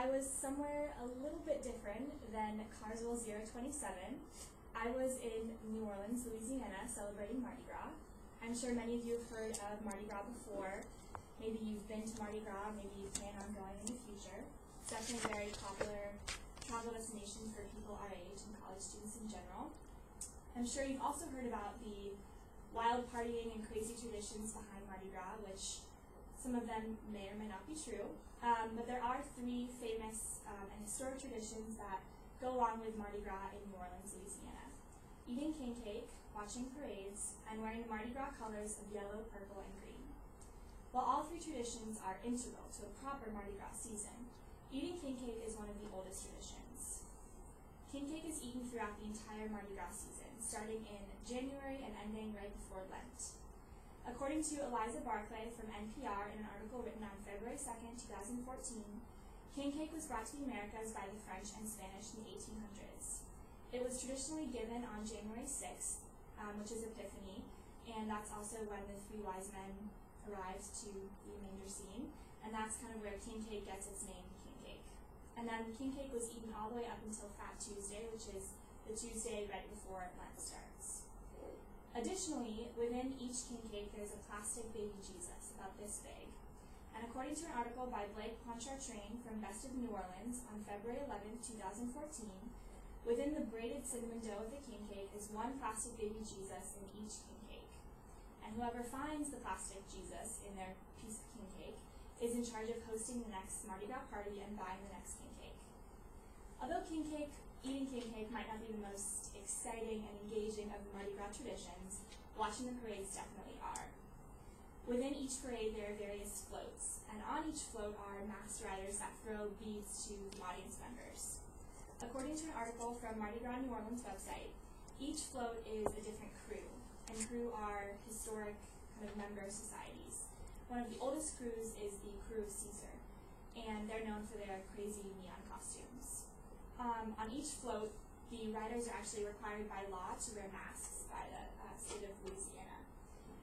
I was somewhere a little bit different than Carswell 027. I was in New Orleans, Louisiana, celebrating Mardi Gras. I'm sure many of you have heard of Mardi Gras before. Maybe you've been to Mardi Gras, maybe you plan on going in the future. It's definitely a very popular travel destination for people our age and college students in general. I'm sure you've also heard about the wild partying and crazy traditions behind Mardi Gras, which some of them may or may not be true. But there are three famous and historic traditions that go along with Mardi Gras in New Orleans, Louisiana. Eating king cake, watching parades, and wearing the Mardi Gras colors of yellow, purple, and green. While all three traditions are integral to a proper Mardi Gras season, eating king cake is one of the oldest traditions. King cake is eaten throughout the entire Mardi Gras season, starting in January and ending right before Lent. According to Eliza Barclay from NPR in an article written on February 2nd, 2014, king cake was brought to the Americas by the French and Spanish in the 1800s. It was traditionally given on January 6th, which is Epiphany, and that's also when the three wise men arrived to the manger scene, and that's kind of where king cake gets its name, king cake. And then king cake was eaten all the way up until Fat Tuesday, which is the Tuesday right before Lent starts. Additionally, within each king cake, there's a plastic baby Jesus, about this big. And according to an article by Blake Pontchartrain from Best of New Orleans on February 11, 2014, within the braided cinnamon dough of the king cake is one plastic baby Jesus in each king cake. And whoever finds the plastic Jesus in their piece of king cake is in charge of hosting the next Mardi Gras party and buying the next king cake. Although eating king cake might not be the most exciting and engaging of the Mardi Gras traditions, watching the parades definitely are. Within each parade there are various floats, and on each float are masked riders that throw beads to the audience members. According to an article from Mardi Gras New Orleans website, each float is a different crew, and crew are historic kind of member societies. One of the oldest crews is the Crew of Caesar, and they're known for their crazy neon costumes. On each float, the riders are actually required by law to wear masks by the state of Louisiana.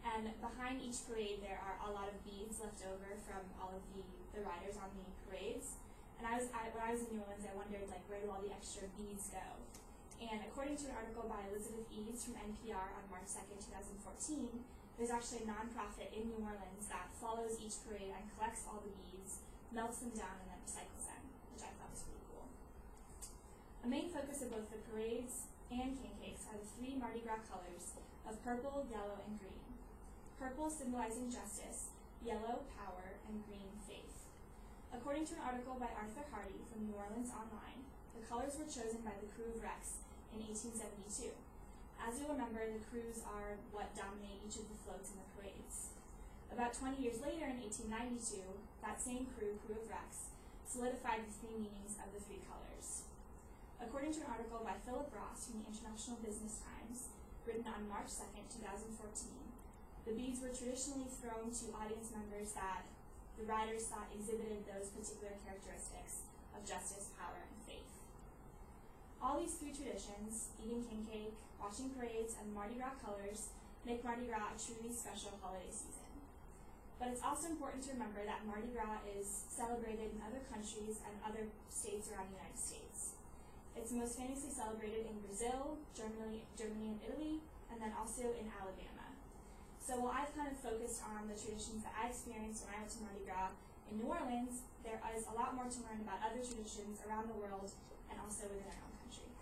And behind each parade, there are a lot of beads left over from all of the riders on the parades. And when I was in New Orleans, I wondered, where do all the extra beads go? And according to an article by Elizabeth Eads from NPR on March 2nd, 2014, there's actually a nonprofit in New Orleans that follows each parade and collects all the beads, melts them down, and then recycles them, which I thought was pretty cool. A main focus of both the parades and king cakes are the three Mardi Gras colors of purple, yellow, and green. Purple symbolizing justice, yellow power, and green faith. According to an article by Arthur Hardy from New Orleans Online, the colors were chosen by the Crew of Rex in 1872. As you'll remember, the crews are what dominate each of the floats in the parades. About 20 years later, in 1892, that same Crew of Rex, solidified the three meanings of the three colors. According to an article by Philip Ross from the International Business Times, written on March 2nd, 2014, the beads were traditionally thrown to audience members that the riders thought exhibited those particular characteristics of justice, power, and faith. All these three traditions, eating king cake, watching parades, and Mardi Gras colors, make Mardi Gras a truly special holiday season. But it's also important to remember that Mardi Gras is celebrated in other countries and other states around the United States. It's most famously celebrated in Brazil, Germany and Italy, and then also in Alabama. So while I've kind of focused on the traditions that I experienced when I went to Mardi Gras in New Orleans, there is a lot more to learn about other traditions around the world and also within our own country.